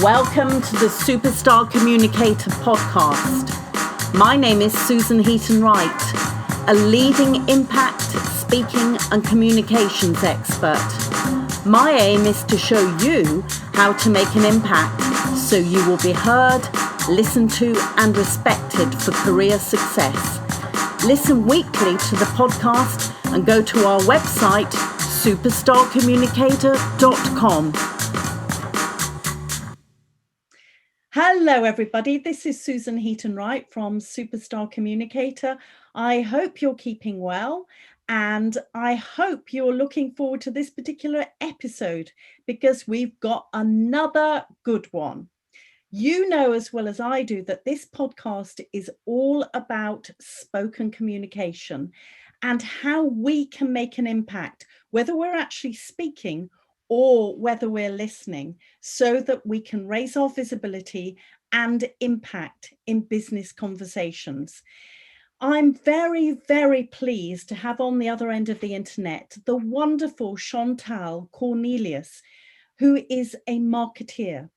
Welcome to the Superstar Communicator podcast. My name is Susan Heaton-Wright, a leading impact, speaking and communications expert. My aim is to show you how to make an impact so you will be heard, listened to and respected for career success. Listen weekly to the podcast and go to our website, superstarcommunicator.com. Hello everybody, this is Susan Heaton-Wright from Superstar Communicator. I hope you're keeping well and I hope you're looking forward to this particular episode because we've got another good one. You know as well as I do that this podcast is all about spoken communication and how we can make an impact, whether we're actually speaking or whether we're listening, so that we can raise our visibility and impact in business conversations. I'm very, very pleased to have on the other end of the internet the wonderful Chantal Cornelius, who is a marketeer.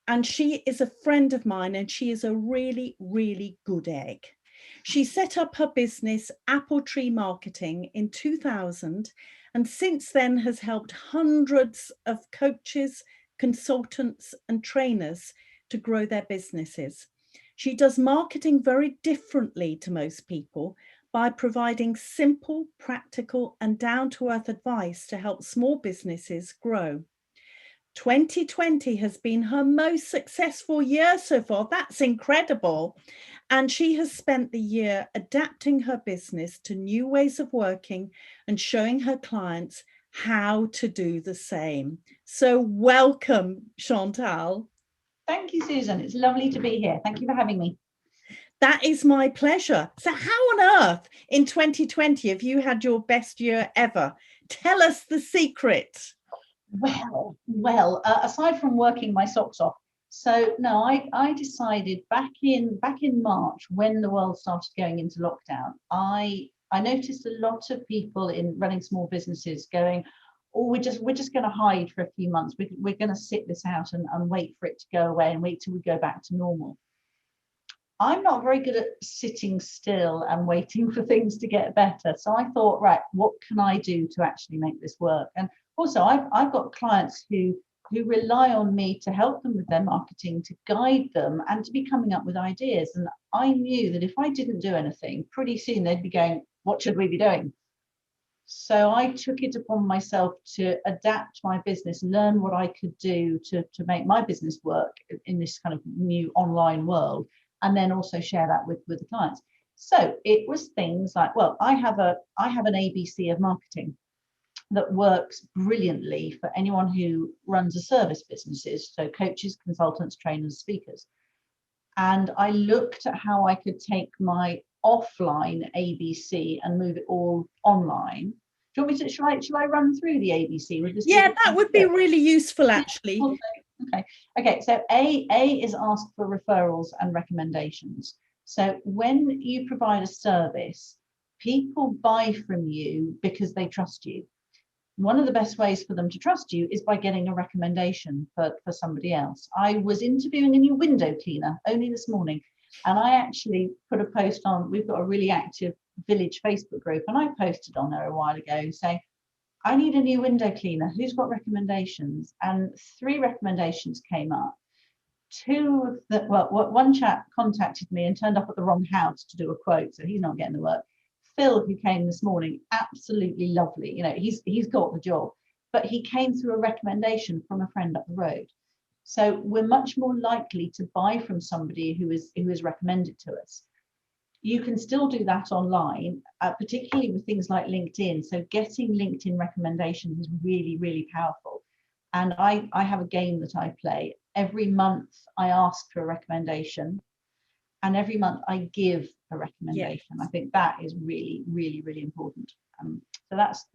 And she is a friend of mine and she is a really, really good egg. She set up her business, Appletree Marketing, in 2000, and since then has helped hundreds of coaches, consultants, and trainers to grow their businesses. She does marketing very differently to most people by providing simple, practical, and down-to-earth advice to help small businesses grow. 2020 has been her most successful year so far. That's incredible. And she has spent the year adapting her business to new ways of working and showing her clients how to do the same. So welcome, Chantal. Thank you, Susan. It's lovely to be here. Thank you for having me. That is my pleasure. So how on earth in 2020 have you had your best year ever? Tell us the secret. Well, aside from working my socks off, so no, I decided back in March when the world started going into lockdown, I noticed a lot of people in running small businesses going, oh, we're just going to hide for a few months. We're going to sit this out and wait for it to go away and wait till we go back to normal. I'm not very good at sitting still and waiting for things to get better. So I thought, right, what can I do to actually make this work? And also, I've got clients who rely on me to help them with their marketing, to guide them and to be coming up with ideas. And I knew that if I didn't do anything, pretty soon they'd be going, what should we be doing? So I took it upon myself to adapt my business, learn what I could do to make my business work in this kind of new online world, and then also share that with the clients. So it was things like, well, I have an ABC of marketing that works brilliantly for anyone who runs a service businesses, so coaches, consultants, trainers, speakers. And I looked at how I could take my offline ABC and move it all online. Do you want me to, shall I run through the ABC? Yeah, that would be really useful, actually. Okay. So A is ask for referrals and recommendations. So when you provide a service, people buy from you because they trust you. One of the best ways for them to trust you is by getting a recommendation for somebody else. I was interviewing a new window cleaner only this morning, and I actually put a post on, we've got a really active village Facebook group, and I posted on there a while ago saying, I need a new window cleaner. Who's got recommendations? And 3 recommendations came up. One chap contacted me and turned up at the wrong house to do a quote, so he's not getting the work. Phil, who came this morning, absolutely lovely. You know, he's got the job, but he came through a recommendation from a friend up the road. So we're much more likely to buy from somebody who is recommended to us. You can still do that online, particularly with things like LinkedIn. So getting LinkedIn recommendations is really, really powerful. And I have a game that I play. Every month I ask for a recommendation, and every month I give a recommendation. Yes. I think that is really, really, really important. So that's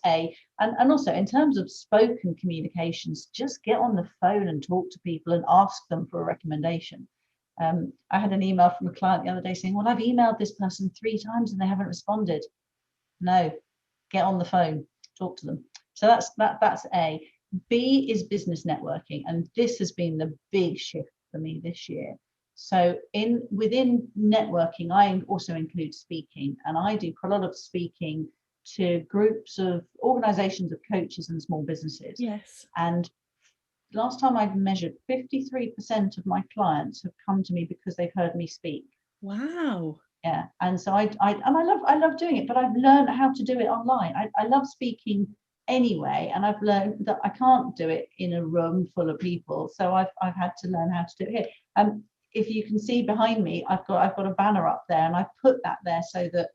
A. And also in terms of spoken communications, just get on the phone and talk to people and ask them for a recommendation. I had an email from a client the other day saying, well, I've emailed this person 3 times and they haven't responded. No, get on the phone, talk to them. So that's A. B is business networking, and this has been the big shift for me this year. So within networking, I also include speaking, and I do quite a lot of speaking to groups of organizations of coaches and small businesses. Yes. And last time I've measured, 53% of my clients have come to me because they've heard me speak. Wow. Yeah. And so I love doing it, but I've learned how to do it online. I love speaking anyway, and I've learned that I can't do it in a room full of people. So I've had to learn how to do it here. If you can see behind me, I've got a banner up there, and I put that there so that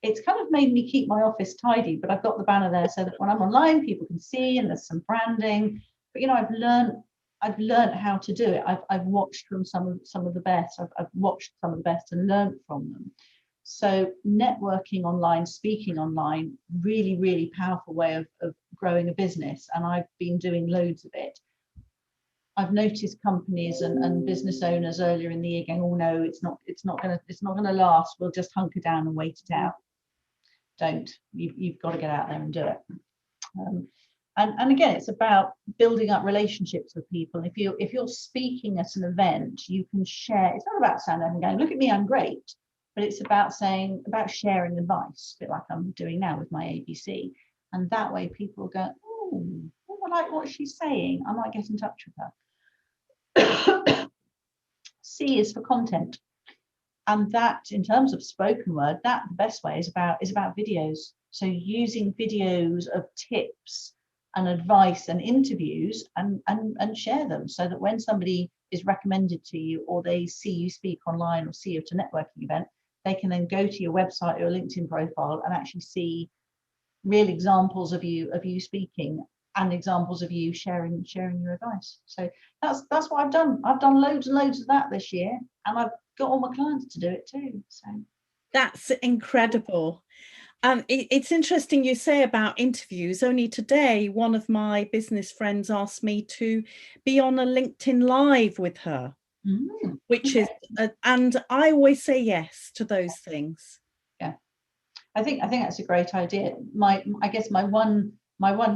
it's kind of made me keep my office tidy, but I've got the banner there so that when I'm online, people can see, and there's some branding. But I've learned how to do it. I've watched from some of the best. I've watched some of the best and learned from them. So networking online, speaking online, really, really powerful way of growing a business. And I've been doing loads of it. I've noticed companies and business owners earlier in the year going, oh no, it's not gonna last. We'll just hunker down and wait it out. Don't. You've got to get out there and do it. And again, it's about building up relationships with people. If you're speaking at an event, you can share. It's not about standing up and going, look at me, I'm great. But it's about sharing advice, a bit like I'm doing now with my ABC. And that way people go, oh, I like what she's saying. I might get in touch with her. C is for content. And that, in terms of spoken word, that the best way is about videos. So using videos of tips and advice and interviews and share them, so that when somebody is recommended to you, or they see you speak online or see you at a networking event, they can then go to your website or your LinkedIn profile and actually see real examples of you speaking and examples of you sharing your advice. So that's what I've done. I've done loads and loads of that this year, and I've got all my clients to do it too. So that's incredible. It's interesting you say about interviews. Only today, one of my business friends asked me to be on a LinkedIn Live with her, which is, and I always say yes to those things. Yeah, I think that's a great idea. I guess my one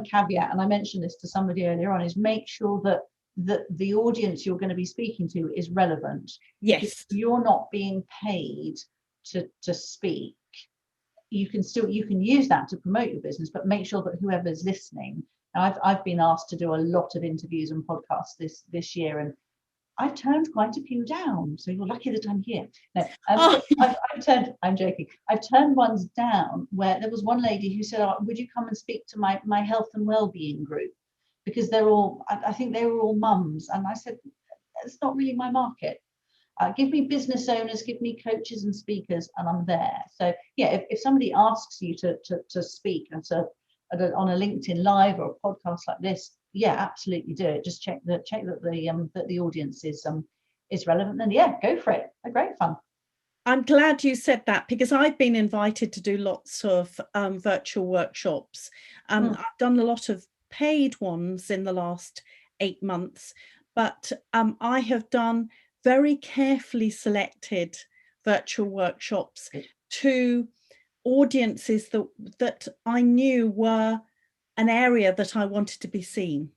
caveat, and I mentioned this to somebody earlier on, is make sure that the audience you're going to be speaking to is relevant. Yes, if you're not being paid to speak, you can use that to promote your business, but make sure that whoever's listening. And I've been asked to do a lot of interviews and podcasts this year, and I've turned quite a few down. So you're lucky that I'm here. No, I'm joking. I've turned ones down where there was one lady who said, oh, would you come and speak to my health and well-being group? Because I think they were all mums. And I said, it's not really my market. Give me business owners, give me coaches and speakers, and I'm there. So yeah, if somebody asks you to speak and so on a LinkedIn Live or a podcast like this, yeah, absolutely do it. Just check that the audience is relevant, and yeah, go for it. They're great fun. I'm glad you said that, because I've been invited to do lots of virtual workshops. I've done a lot of paid ones in the last 8 months, but I have done very carefully selected virtual workshops to audiences that I knew were an area that I wanted to be seen.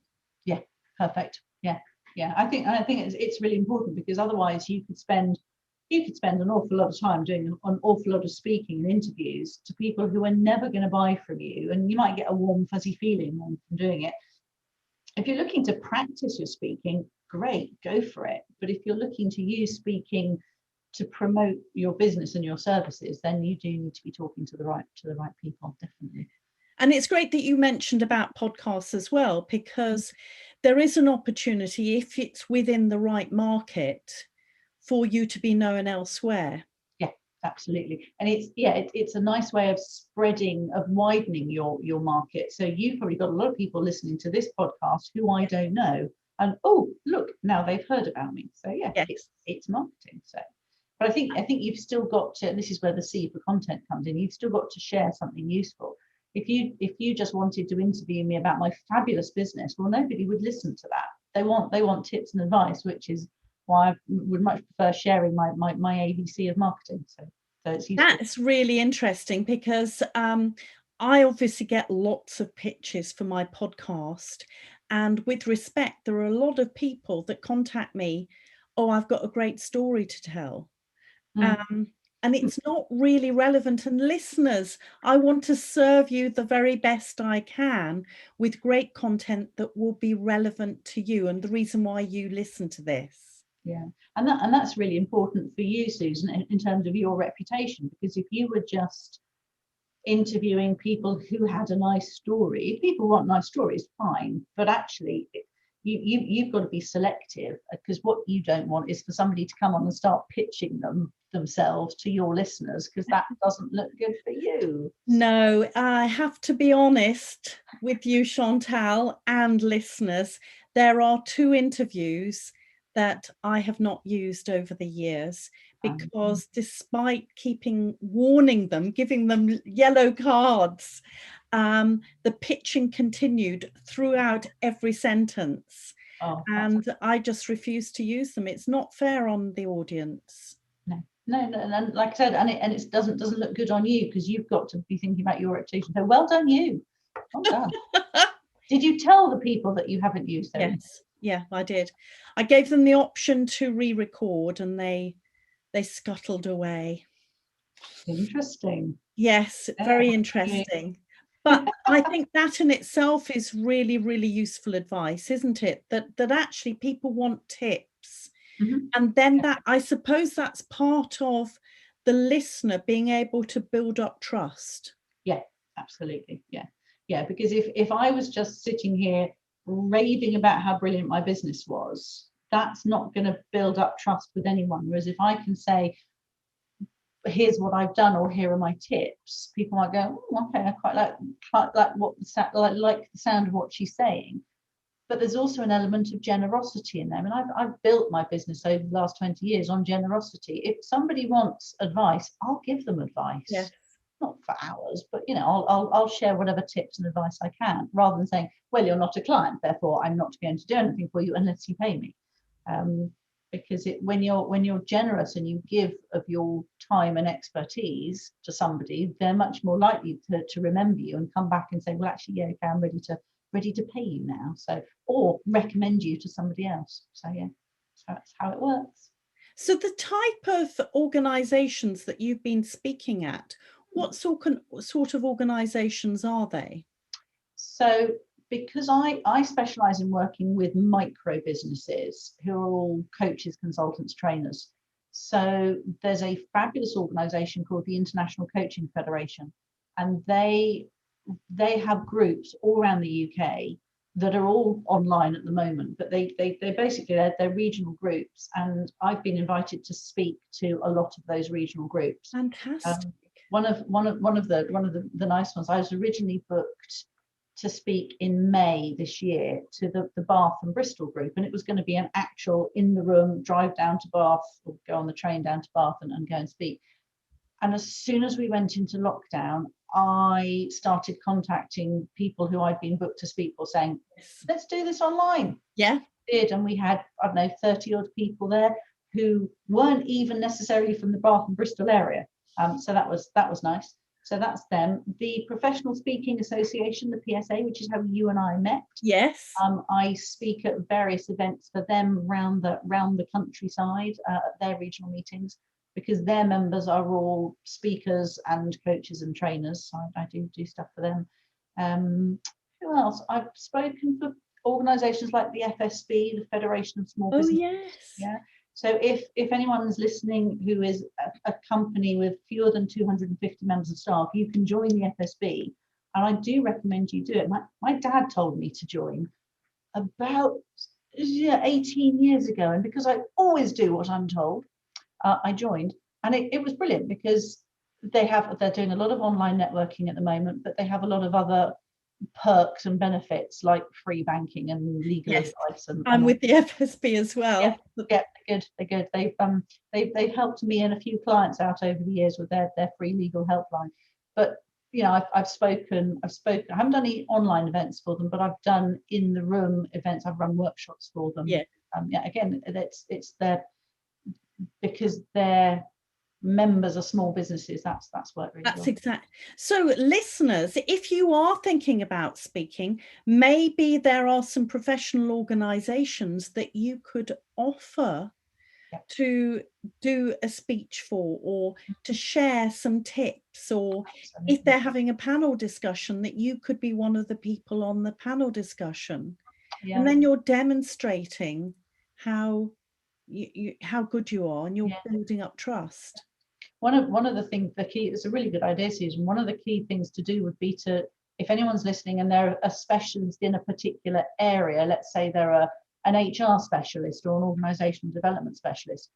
Yeah, perfect. Yeah. I think it's really important, because otherwise you could spend an awful lot of time doing an awful lot of speaking and interviews to people who are never going to buy from you, and you might get a warm fuzzy feeling from doing it. If you're looking to practice your speaking, great, go for it. But if you're looking to use speaking to promote your business and your services, then you do need to be talking to the right people, definitely. And it's great that you mentioned about podcasts as well, because there is an opportunity, if it's within the right market, for you to be known elsewhere. Yeah, absolutely. And it's a nice way of widening your market. So you've probably got a lot of people listening to this podcast who I don't know, and oh look, now they've heard about me. So yeah, yes. It's marketing. So, but I think you've still got to, and this is where the C for content comes in, you've still got to share something useful. If you just wanted to interview me about my fabulous business, well, nobody would listen to that. They want tips and advice, which is why I would much prefer sharing my ABC of marketing. So it's useful. That's really interesting, because I obviously get lots of pitches for my podcast, and with respect, there are a lot of people that contact me, "Oh, I've got a great story to tell." Mm. Um, and it's not really relevant. And listeners, I want to serve you the very best I can with great content that will be relevant to you and the reason why you listen to this. Yeah, and that's really important for you, Susan, in terms of your reputation, because if you were just interviewing people who had a nice story, if people want nice stories, fine, but actually you've got to be selective, because what you don't want is for somebody to come on and start pitching themselves to your listeners, because that doesn't look good for you. No, I have to be honest with you, Chantal, and listeners. There are 2 interviews that I have not used over the years because despite warning them, giving them yellow cards, the pitching continued throughout every sentence, Oh, and I just refused to use them. It's not fair on the audience. no, and like I said, and it doesn't look good on you, because you've got to be thinking about your reputation. So well done, you. Well done. Did you tell the people that you haven't used them? Yes, yeah, I did. I gave them the option to re-record, and they scuttled away. Interesting. Yes, Yeah. very interesting. But I think that in itself is really, really useful advice, isn't it? That actually people want tips. Mhm. And then that, I suppose that's part of the listener being able to build up trust. Yeah, absolutely. Yeah, because if I was just sitting here raving about how brilliant my business was, that's not going to build up trust with anyone. Whereas if I can say, here's what I've done, or here are my tips, people might go, oh, okay, I quite like what like the sound of what she's saying. But there's also an element of generosity in there. I mean, I've built my business over the last 20 years on generosity. If somebody wants advice, I'll give them advice. Yes. Not for hours, but I'll share whatever tips and advice I can, rather than saying, well, you're not a client, therefore I'm not going to do anything for you unless you pay me. Because when you're generous and you give of your time and expertise to somebody, they're much more likely to remember you and come back and say, well, actually, yeah, okay, I'm ready to pay you now. So, or recommend you to somebody else. So yeah, so that's how it works. So the type of organizations that you've been speaking at, what sort of organizations are they? So because I specialize in working with micro businesses who are all coaches, consultants, trainers. So there's a fabulous organization called the International Coaching Federation, and they have groups all around the UK that are all online at the moment, but they basically they're regional groups, and I've been invited to speak to a lot of those regional groups. Fantastic. One of the nice ones, I was originally booked to speak in May this year to the Bath and Bristol group, and it was going to be an actual in the room drive down to Bath, or go on the train down to Bath and go and speak. And as soon as we went into lockdown, I started contacting people who I'd been booked to speak for, saying, let's do this online. Yeah. Did, and we had, I don't know, 30 odd people there who weren't even necessarily from the Bath and Bristol area. So that was nice. So that's them. The Professional Speaking Association, the PSA, which is how you and I met. Yes. I speak at various events for them round the countryside at their regional meetings, because their members are all speakers and coaches and trainers. So I do stuff for them. Who else? I've spoken for organisations like the FSB, the Federation of Small Business. Yes. Yeah. So if anyone's listening who is a company with fewer than 250 members of staff, you can join the FSB, and I do recommend you do it. My dad told me to join about 18 years ago, and because I always do what I'm told, I joined, and it was brilliant, because they're doing a lot of online networking at the moment, but they have a lot of other perks and benefits like free banking and legal advice. And I'm with the FSB as well. Yeah, they're good. They've helped me and a few clients out over the years with their free legal helpline. But I've spoken. I haven't done any online events for them, but I've done in the room events. I've run workshops for them. Yeah. Again, it's their, because they're members are small businesses, that's worked really That's well. exact. So listeners, if you are thinking about speaking, maybe there are some professional organizations that you could offer to do a speech for, or to share some tips, or if Absolutely. they're having a panel discussion, that you could be one of the people on the panel discussion. Yeah. And then you're demonstrating how how good you are, and you're building up trust. One of the things, the key, it's a really good idea, Susan. One of the key things to do would be to, if anyone's listening and they're a specialist in a particular area, let's say they're an HR specialist or an organizational development specialist,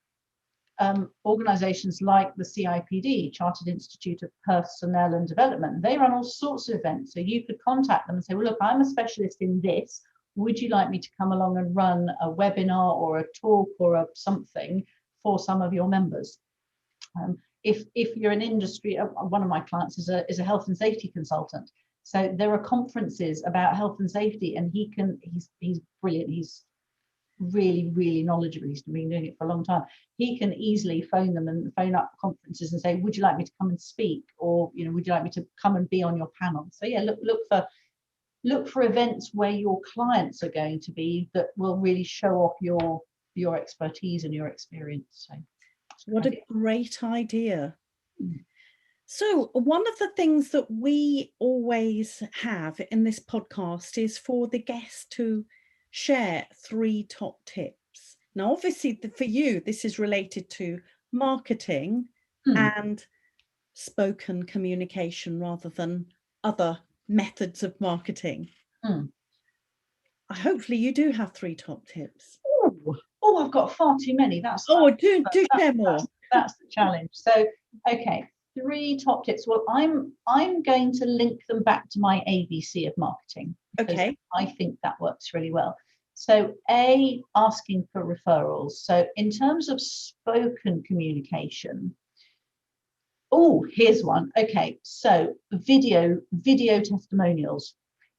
organizations like the CIPD, Chartered Institute of Personnel and Development, they run all sorts of events. So you could contact them and say, well, look, I'm a specialist in this. Would you like me to come along and run a webinar or a talk or something for some of your members? If you're an industry, one of my clients is a health and safety consultant. So there are conferences about health and safety, and he's brilliant. He's really knowledgeable. He's been doing it for a long time. He can easily phone them and phone up conferences and say, would you like me to come and speak, or would you like me to come and be on your panel? So yeah, look for events where your clients are going to be, that will really show off your expertise and your experience. So what a great idea. So one of the things that we always have in this podcast is for the guest to share 3 top tips. Now, obviously, for you, this is related to marketing and spoken communication rather than other methods of marketing. Hopefully you do have 3 top tips. Oh, I've got far too many. Do share more. That's the challenge. So, okay, 3 top tips. Well, I'm going to link them back to my ABC of marketing. Okay. I think that works really well. So, asking for referrals. So in terms of spoken communication, here's one. Okay, so video testimonials.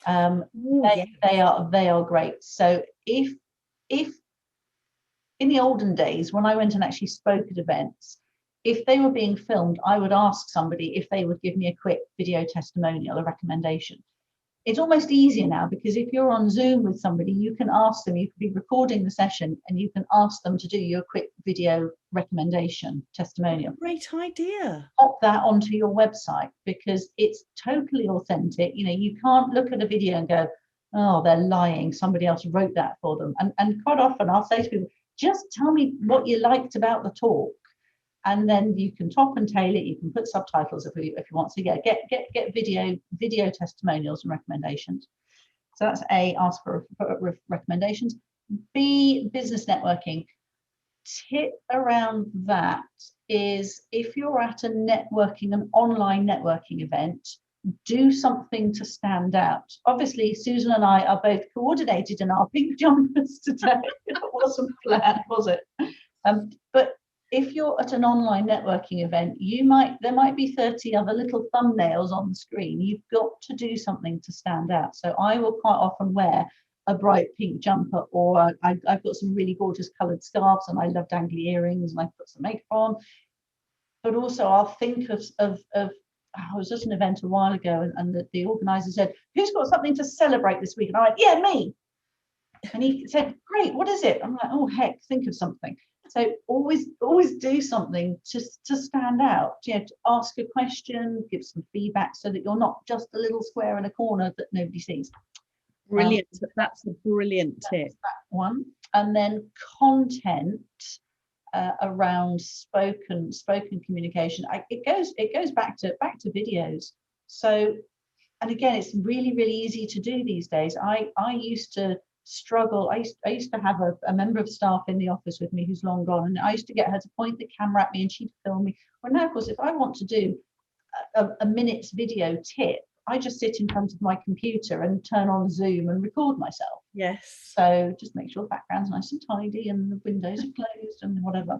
They are great. So if in the olden days, when I went and actually spoke at events, if they were being filmed, I would ask somebody if they would give me a quick video testimonial, a recommendation. It's almost easier now, because if you're on Zoom with somebody, you can ask them, you could be recording the session and you can ask them to do you a quick video recommendation testimonial. Great idea. Pop that onto your website, because it's totally authentic. You can't look at a video and go, oh, they're lying, somebody else wrote that for them. And quite often I'll say to people, just tell me what you liked about the talk, and then you can top and tail it. You can put subtitles if you want. So yeah, get video testimonials and recommendations. So that's A, ask for recommendations. B, business networking. Tip around that is, if you're at an online networking event, do something to stand out. Obviously, Susan and I are both coordinated in our pink jumpers today. It wasn't planned, was it? But if you're at an online networking event, there might be 30 other little thumbnails on the screen. You've got to do something to stand out. So I will quite often wear a bright pink jumper, or I've got some really gorgeous coloured scarves, and I love dangly earrings, and I put some makeup on. But also I'll think of I was at an event a while ago, and the organizer said, who's got something to celebrate this week? And I went, yeah, me. And he said, great, what is it? I'm like, oh, heck, think of something. So always do something to stand out. To ask a question, give some feedback, so that you're not just a little square in a corner that nobody sees. Brilliant. That's a brilliant tip. That one. And then content around spoken communication. It goes back to videos. So, and again, it's really easy to do these days. I used to struggle. I used to have a member of staff in the office with me who's long gone, and I used to get her to point the camera at me and she'd film me. Well, now, of course, if I want to do a minute's video tip, I just sit in front of my computer and turn on Zoom and record myself. Yes. So just make sure the background's nice and tidy and the windows are closed and whatever.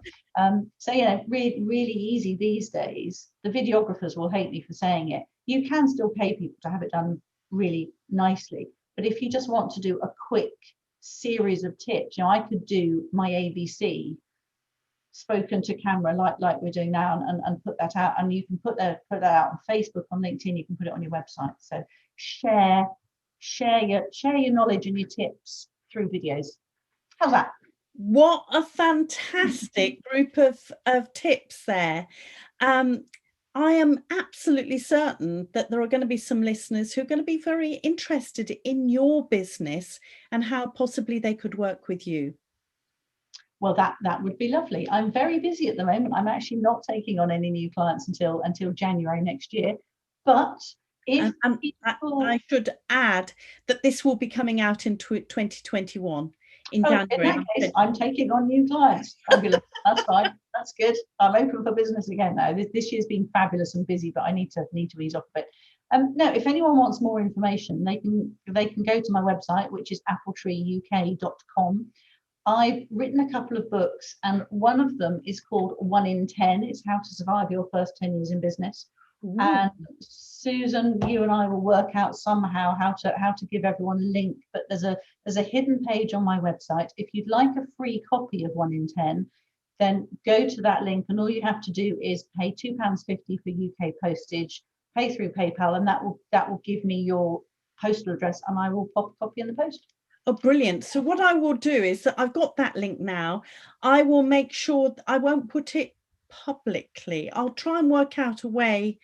So really easy these days. The videographers will hate me for saying it. You can still pay people to have it done really nicely, but if you just want to do a quick series of tips, I could do my ABC spoken to camera like we're doing now, and put that out, and you can put that out on Facebook, on LinkedIn, you can put it on your website. So share your knowledge and your tips through videos. How's that? What a fantastic group of tips there. I am absolutely certain that there are going to be some listeners who are going to be very interested in your business and how possibly they could work with you. Well, that would be lovely. I'm very busy at the moment. I'm actually not taking on any new clients until January next year. But if people... I should add that this will be coming out in 2021 in January. In that case, I'm taking on new clients. Fabulous. That's fine. That's good. I'm open for business again now. This year's been fabulous and busy, but I need to ease off a bit. No, if anyone wants more information, they can go to my website, which is appletreeuk.com. I've written a couple of books, and one of them is called 1 in 10. It's how to survive your first 10 years in business. Ooh. And Susan, you and I will work out somehow how to give everyone a link. But there's a hidden page on my website. If you'd like a free copy of 1 in 10, then go to that link, and all you have to do is pay £2.50 for UK postage, pay through PayPal, and that will give me your postal address, and I will pop a copy in the post. Oh, brilliant. So what I will do is that I've got that link now. I will make sure I won't put it publicly. I'll try and work out a way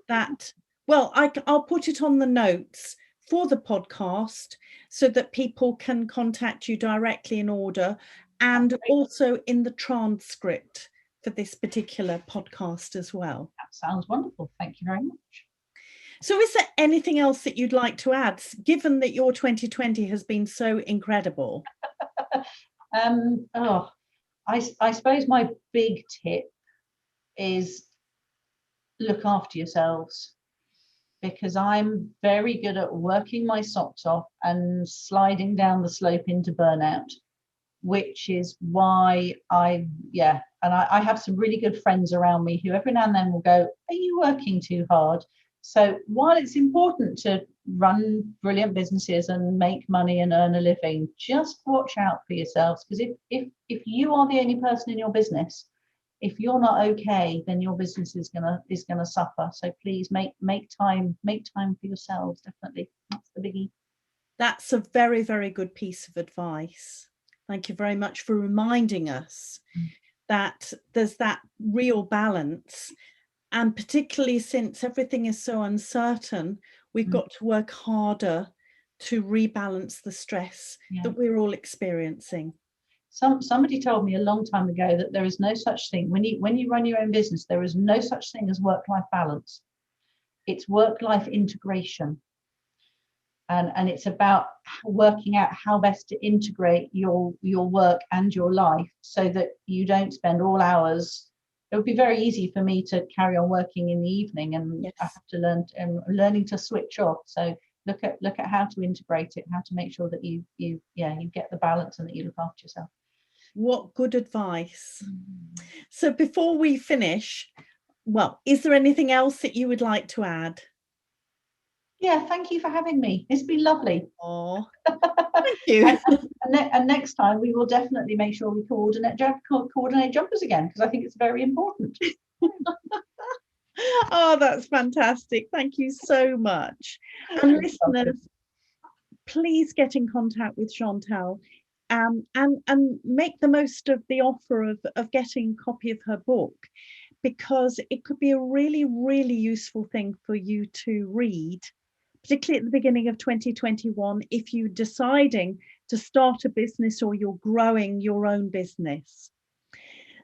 that, well, I'll put it on the notes for the podcast so that people can contact you directly in order, and also in the transcript for this particular podcast as well. That sounds wonderful. Thank you very much. So is there anything else that you'd like to add, given that your 2020 has been so incredible? I suppose my big tip is look after yourselves, because I'm very good at working my socks off and sliding down the slope into burnout, which is why I have some really good friends around me who every now and then will go, are you working too hard? So while it's important to run brilliant businesses and make money and earn a living, just watch out for yourselves, because if you are the only person in your business, if you're not okay, then your business is gonna suffer. So please make time for yourselves. Definitely, that's the biggie. That's a very, very good piece of advice. Thank you very much for reminding us that there's that real balance. And particularly since everything is so uncertain, we've got to work harder to rebalance the stress that we're all experiencing. Somebody told me a long time ago that there is no such thing, when you run your own business, there is no such thing as work-life balance. It's work-life integration. And it's about working out how best to integrate your work and your life so that you don't spend all hours. It would be very easy for me to carry on working in the evening, and I have to learning to switch off. So look at how to integrate it, how to make sure that you get the balance and that you look after yourself. What good advice. So before we finish, well, is there anything else that you would like to add? Yeah, thank you for having me. It's been lovely. Oh, thank you. and next time we will definitely make sure we coordinate jumpers again, because I think it's very important. Oh, that's fantastic. Thank you so much. And listeners, please get in contact with Chantal and make the most of the offer of getting a copy of her book, because it could be a really, really useful thing for you to read, particularly at the beginning of 2021, if you're deciding to start a business or you're growing your own business.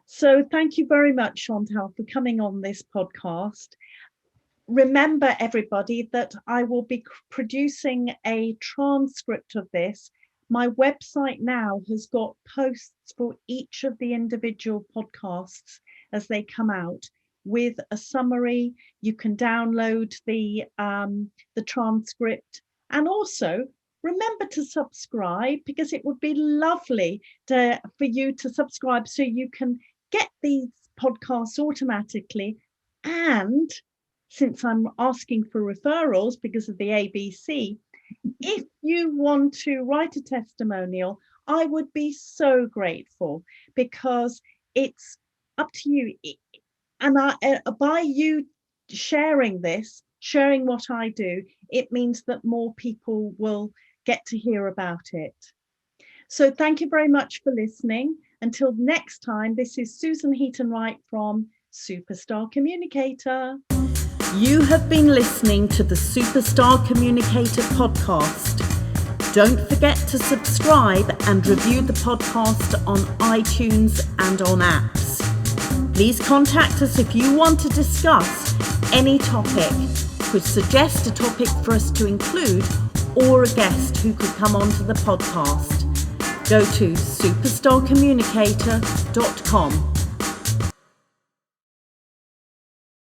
So thank you very much, Chantal, for coming on this podcast. Remember, everybody, that I will be producing a transcript of this. My website now has got posts for each of the individual podcasts as they come out, with a summary. You can download the transcript, and also remember to subscribe, because it would be lovely for you to subscribe so you can get these podcasts automatically. And since I'm asking for referrals because of the ABC, if you want to write a testimonial, I would be so grateful, because it's up to you. And by you sharing this, sharing what I do, it means that more people will get to hear about it. So thank you very much for listening. Until next time, this is Susan Heaton-Wright from Superstar Communicator. You have been listening to the Superstar Communicator podcast. Don't forget to subscribe and review the podcast on iTunes and on apps. Please contact us if you want to discuss any topic, could suggest a topic for us to include, or a guest who could come onto the podcast. Go to superstarcommunicator.com.